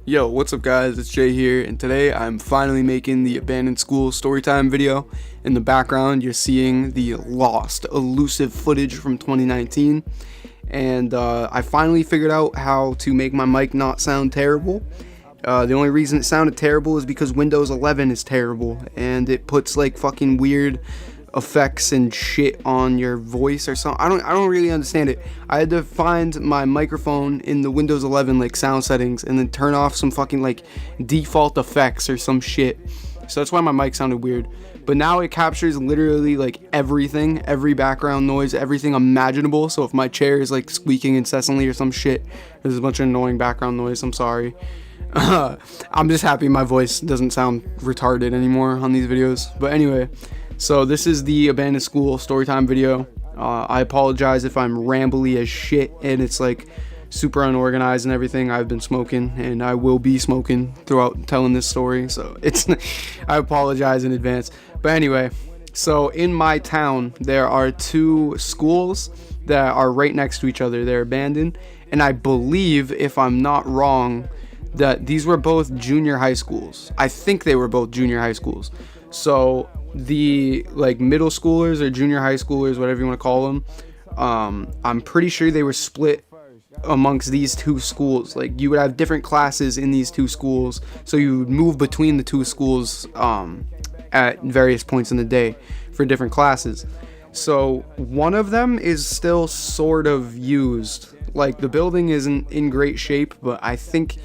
Yo, what's up guys, it's Jay here, and today I'm finally making the abandoned school storytime video. In the background you're seeing the lost, elusive footage from 2019, and I finally figured out how to make my mic not sound terrible. The only reason it sounded terrible is because Windows 11 is terrible, and it puts like fucking weird effects and shit on your voice or something. I don't really understand it. I had to find my microphone in the Windows 11 like sound settings and then turn off some fucking like default effects or some shit. So that's why my mic sounded weird. But now it captures literally like everything, every background noise, everything imaginable. So if my chair is like squeaking incessantly or some shit, there's a bunch of annoying background noise. I'm sorry. I'm just happy my voice doesn't sound retarded anymore on these videos. But anyway, so this is the abandoned school storytime video. I apologize if I'm rambly as shit and it's like super unorganized and everything. I've been smoking and I will be smoking throughout telling this story, so I apologize in advance. But anyway, so in my town there are two schools that are right next to each other. They're abandoned, and I believe, if I'm not wrong, that these were both junior high schools. I think they were both junior high schools. So the like middle schoolers or junior high schoolers, whatever you want to call them, I'm pretty sure they were split amongst these two schools. Like you would have different classes in these two schools, so you would move between the two schools at various points in the day for different classes. So one of them is still sort of used. Like the building isn't in great shape, but I think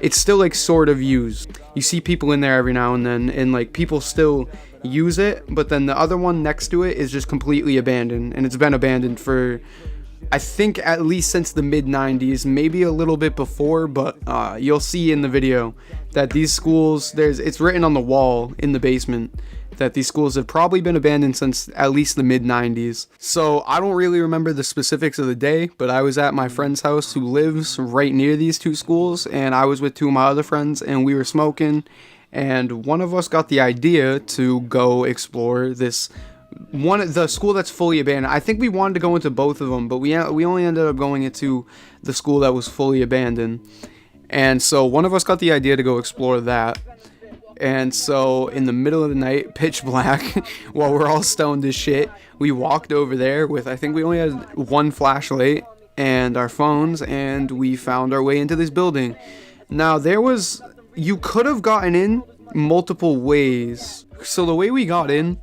it's still like sort of used. You see people in there every now and then, and like people still use it. But then the other one next to it is just completely abandoned, and it's been abandoned for, I think, at least since the mid 90s, maybe a little bit before. But you'll see in the video that these schools, it's written on the wall in the basement that these schools have probably been abandoned since at least the mid 90s. So I don't really remember the specifics of the day, but I was at my friend's house who lives right near these two schools, and I was with two of my other friends, and we were smoking, and one of us got the idea to go explore the school that's fully abandoned. I think we wanted to go into both of them, but we only ended up going into the school that was fully abandoned. And so one of us got the idea to go explore that. And so in the middle of the night, pitch black, while we're all stoned as shit, we walked over there with, I think we only had one flashlight and our phones, and we found our way into this building. Now you could have gotten in multiple ways. So the way we got in,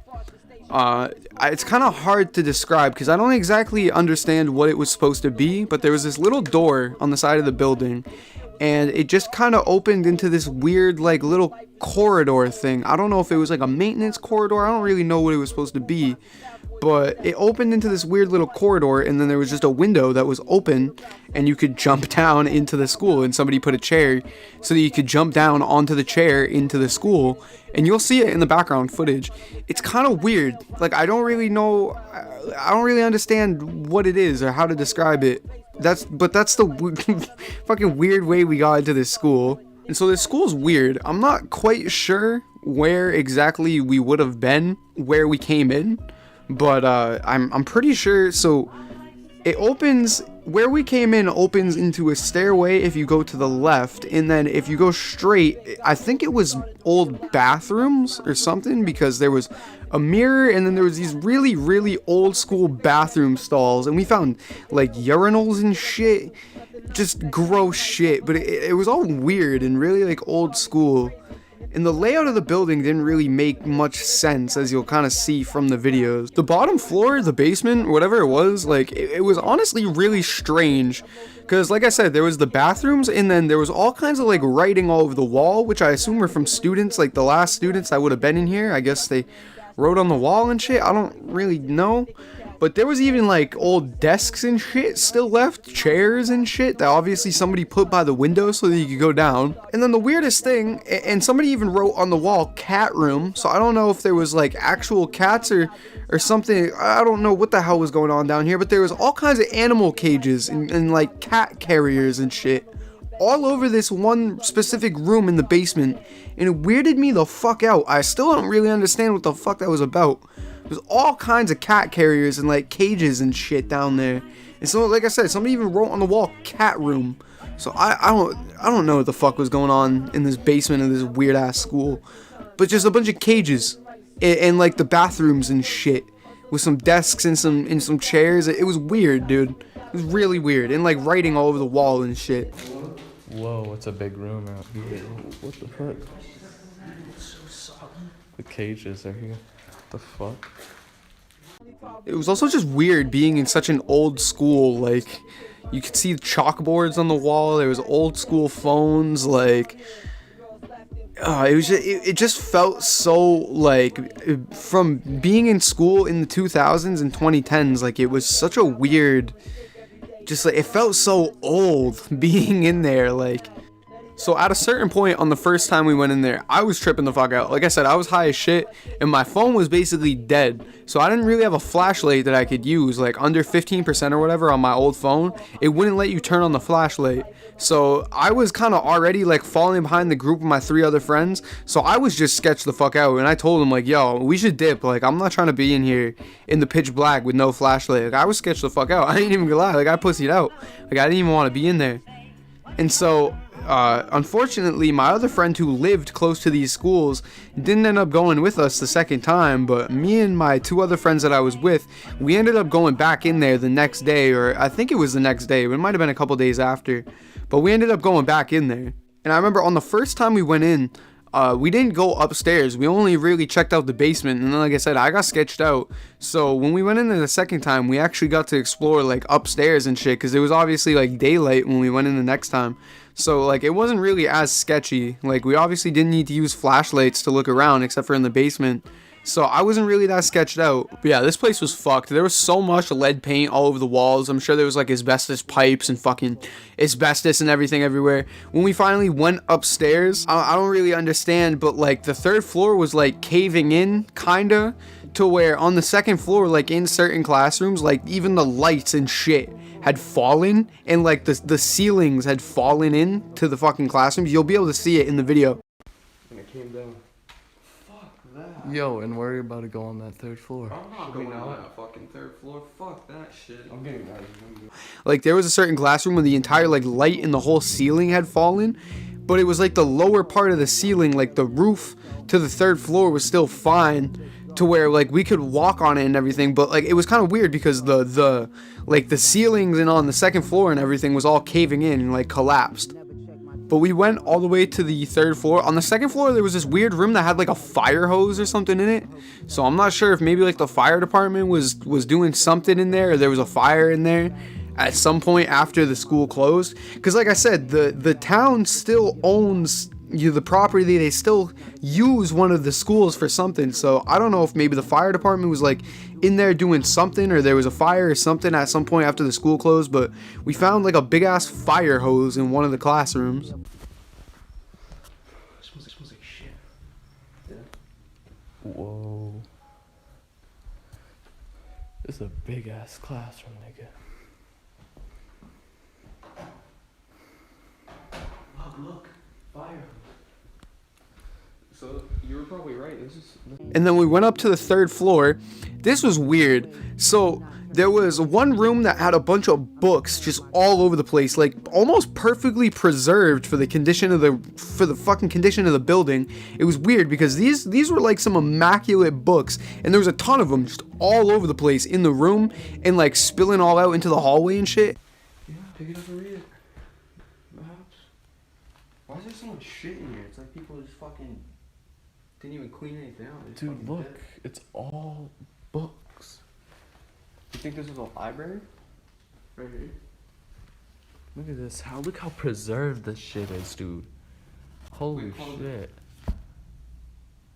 it's kind of hard to describe because I don't exactly understand what it was supposed to be, but there was this little door on the side of the building, and it just kind of opened into this weird like little corridor thing. I don't know if it was like a maintenance corridor. I don't really know what it was supposed to be, but it opened into this weird little corridor, and then there was just a window that was open, and you could jump down into the school, and somebody put a chair so that you could jump down onto the chair into the school, and you'll see it in the background footage. It's kind of weird. Like I don't really understand what it is or how to describe it. That's the fucking weird way we got into this school. And so this school's weird. I'm not quite sure where exactly we would have been where we came in, but I'm pretty sure. So it opens, where we came in opens into a stairway if you go to the left, and then if you go straight, I think it was old bathrooms or something, because there was a mirror, and then there was these really, really old school bathroom stalls, and we found like urinals and shit, just gross shit, but it was all weird and really like old school. And the layout of the building didn't really make much sense, as you'll kind of see from the videos. The bottom floor, the basement, whatever it was, like it was honestly really strange, because like I said, there was the bathrooms, and then there was all kinds of like writing all over the wall, which I assume were from students, like the last students that would have been in here. I guess they wrote on the wall and shit. I don't really know. But there was even like old desks and shit still left, chairs and shit that obviously somebody put by the window so that you could go down. And then the weirdest thing, and somebody even wrote on the wall, cat room. So I don't know if there was like actual cats or something. I don't know what the hell was going on down here, but there was all kinds of animal cages and like cat carriers and shit all over this one specific room in the basement. And it weirded me the fuck out. I still don't really understand what the fuck that was about. There's all kinds of cat carriers and like cages and shit down there. And so, like I said, somebody even wrote on the wall, cat room. So I don't know what the fuck was going on in this basement of this weird ass school, but just a bunch of cages and like the bathrooms and shit with some desks and some chairs. It was weird, dude. It was really weird, and like writing all over the wall and shit. Whoa, it's a big room out here. What the fuck? The cages are here. What the fuck? It was also just weird being in such an old school. Like, you could see chalkboards on the wall. There was old school phones. Like, it just felt so like from being in school in the 2000s and 2010s. Like, it was such a weird. Just like it felt so old being in there. Like, so at a certain point on the first time we went in there, I was tripping the fuck out. Like I said, I was high as shit, and my phone was basically dead. So I didn't really have a flashlight that I could use. Like under 15% or whatever on my old phone, it wouldn't let you turn on the flashlight. So I was kind of already like falling behind the group of my 3 other friends. So I was just sketched the fuck out, and I told them like, yo, we should dip. Like, I'm not trying to be in here in the pitch black with no flashlight. Like, I was sketched the fuck out. I ain't even gonna lie. Like, I pussied out. Like, I didn't even want to be in there. And so unfortunately, my other friend who lived close to these schools didn't end up going with us the second time, but me and my 2 other friends that I was with, we ended up going back in there the next day, or I think it was the next day, but it might have been a couple days after, but we ended up going back in there. And I remember on the first time we went in, we didn't go upstairs. We only really checked out the basement, and then, like I said, I got sketched out. So when we went in there the second time, we actually got to explore like upstairs and shit, because it was obviously like daylight when we went in the next time. So like it wasn't really as sketchy. Like, we obviously didn't need to use flashlights to look around except for in the basement. So I wasn't really that sketched out. But yeah, this place was fucked. There was so much lead paint all over the walls. I'm sure there was like asbestos pipes and fucking asbestos and everything everywhere. When we finally went upstairs, I don't really understand, but like the 3rd floor was like caving in, kinda, to where on the 2nd floor, like in certain classrooms, like even the lights and shit had fallen, and like the ceilings had fallen in to the fucking classrooms. You'll be able to see it in the video. And it came down. Fuck that. Yo, and where are you about to go on that 3rd floor? I'm not going on that fucking 3rd floor. Fuck that shit. I'm getting that. Like, there was a certain classroom where the entire like light in the whole ceiling had fallen, but it was like the lower part of the ceiling, like the roof to the 3rd floor was still fine, to where like we could walk on it and everything. But like it was kind of weird because the like the ceilings and on the 2nd floor and everything was all caving in and like collapsed. But we went all the way to the 3rd floor. On the 2nd floor, there was this weird room that had like a fire hose or something in it. So I'm not sure if maybe like the fire department was doing something in there, or there was a fire in there at some point after the school closed. Because like I said, the town still owns the property. They still use one of the schools for something. So I don't know if maybe the fire department was like in there doing something, or there was a fire or something at some point after the school closed. But we found like a big ass fire hose in one of the classrooms. It smells like shit. Yeah. Whoa. This is a big ass classroom, nigga. Look. Fire. So you were probably right. And then we went up to the 3rd floor. This was weird. So there was one room that had a bunch of books just all over the place, like almost perfectly preserved for the condition of the fucking condition of the building. It was weird because these were like some immaculate books, and there was a ton of them just all over the place in the room and like spilling all out into the hallway and shit. Yeah, pick it up and read it. Why is there so much shit in here? It's like people just fucking didn't even clean anything out. Dude, look. Dead. It's all books. You think this is a library? Right here. Look at this. Look how preserved this shit is, dude. Holy shit.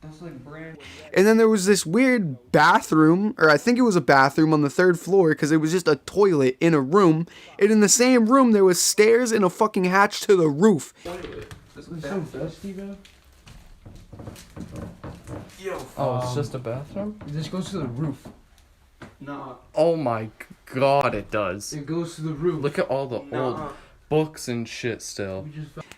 That's like brand. And then there was this weird bathroom, or I think it was a bathroom on the 3rd floor, because it was just a toilet in a room. And in the same room, there was stairs and a fucking hatch to the roof. It's so dusty, bro. Yo. Oh, it's just a bathroom? This goes to the roof. Nah. Oh my god, it does. It goes to the roof. Look at all the old books and shit still.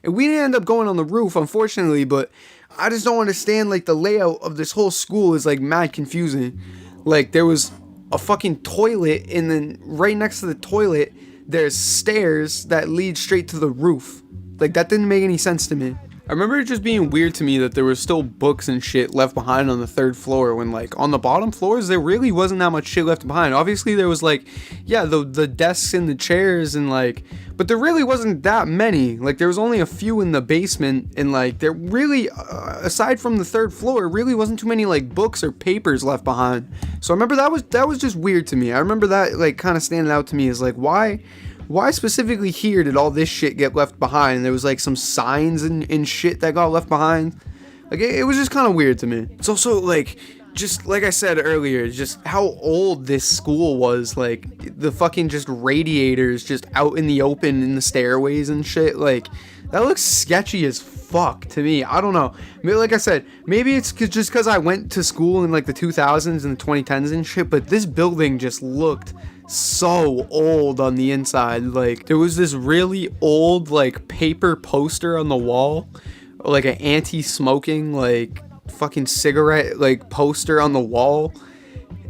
And we didn't end up going on the roof, unfortunately, but I just don't understand, like, the layout of this whole school is, like, mad confusing. Like, there was a fucking toilet, and then right next to the toilet, there's stairs that lead straight to the roof. Like, that didn't make any sense to me. I remember it just being weird to me that there were still books and shit left behind on the 3rd floor when, like, on the bottom floors there really wasn't that much shit left behind. Obviously there was, like, yeah, the desks and the chairs and, like, but there really wasn't that many. Like, there was only a few in the basement, and, like, there really, aside from the 3rd floor, really wasn't too many, like, books or papers left behind. So I remember that was just weird to me. I remember that, like, kind of standing out to me as, like, why specifically here did all this shit get left behind? There was like some signs and shit that got left behind. Like, it was just kind of weird to me. It's also like, just like I said earlier, just how old this school was. Like, the fucking just radiators just out in the open in the stairways and shit. Like, that looks sketchy as fuck to me. I don't know. Maybe, like I said, maybe it's just because I went to school in like the 2000s and the 2010s and shit, but this building just looked so old on the inside. Like, there was this really old like paper poster on the wall, like an anti-smoking like fucking cigarette like poster on the wall,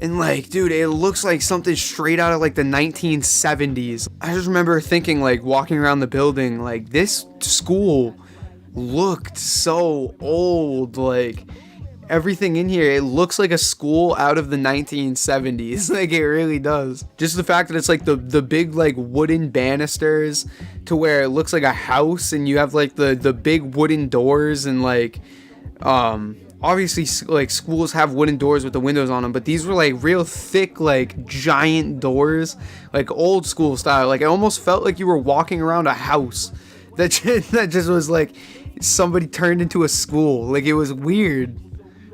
and like, dude, it looks like something straight out of like the 1970s. I just remember thinking, like, walking around the building, like, this school looked so old. Like, everything in here, it looks like a school out of the 1970s. Like, it really does. Just the fact that it's like the big like wooden banisters to where it looks like a house, and you have like the big wooden doors, and like obviously like schools have wooden doors with the windows on them, but these were like real thick, like giant doors, like old school style. Like, it almost felt like you were walking around a house that just was like somebody turned into a school. Like, it was weird.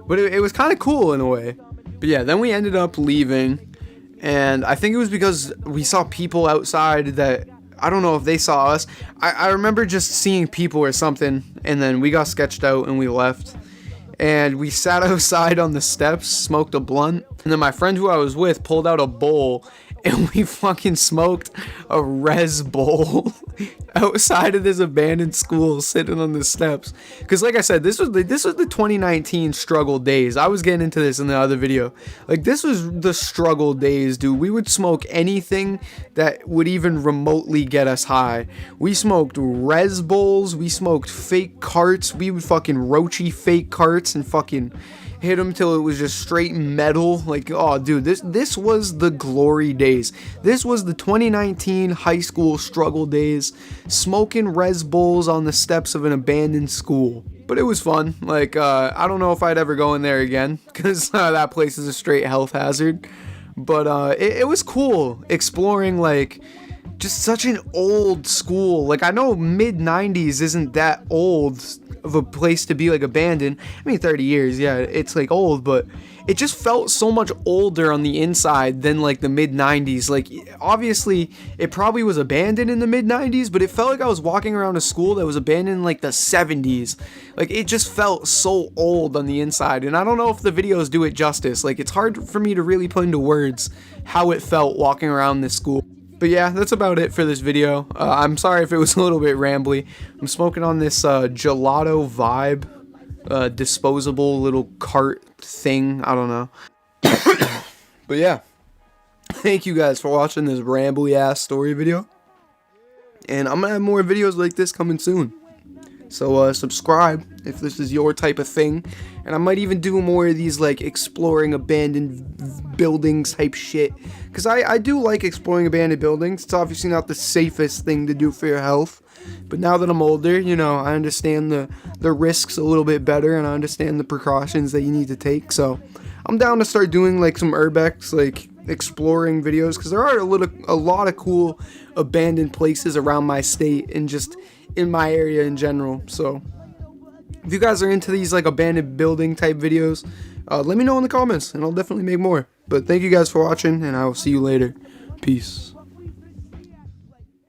But it was kind of cool in a way. But yeah, then we ended up leaving. And I think it was because we saw people outside that, I don't know if they saw us. I remember just seeing people or something. And then we got sketched out and we left. And we sat outside on the steps, smoked a blunt. And then my friend who I was with pulled out a bowl. And we fucking smoked a Res Bowl outside of this abandoned school, sitting on the steps. Because like I said, this was the 2019 struggle days. I was getting into this in the other video. Like, this was the struggle days, dude. We would smoke anything that would even remotely get us high. We smoked Res Bowls. We smoked fake carts. We would fucking roachy fake carts and fucking hit them till it was just straight metal. Like, oh dude, this was the glory days. This was the 2019 high school struggle days, smoking Res Bowls on the steps of an abandoned school. But it was fun. Like, I don't know if I'd ever go in there again, because that place is a straight health hazard. But it was cool exploring, like, just such an old school. Like, I know mid 90s isn't that old of a place to be like abandoned. I mean, 30 years, yeah, it's like old, but it just felt so much older on the inside than like the mid 90s. Like, obviously it probably was abandoned in the mid 90s, but it felt like I was walking around a school that was abandoned in like the 70s. Like, it just felt so old on the inside, and I don't know if the videos do it justice. Like, it's hard for me to really put into words how it felt walking around this school. But yeah, that's about it for this video. I'm sorry if it was a little bit rambly. I'm smoking on this gelato vibe, disposable little cart thing. I don't know. But yeah, thank you guys for watching this rambly ass story video. And I'm gonna have more videos like this coming soon. So subscribe if this is your type of thing. And I might even do more of these, like, exploring abandoned buildings type shit. Because I do like exploring abandoned buildings. It's obviously not the safest thing to do for your health. But now that I'm older, you know, I understand the risks a little bit better. And I understand the precautions that you need to take. So I'm down to start doing, like, some urbex, like, exploring videos. Because there are a lot of cool abandoned places around my state and just in my area in general. So if you guys are into these like abandoned building type videos, let me know in the comments and I'll definitely make more. But thank you guys for watching, and I will see you later. Peace.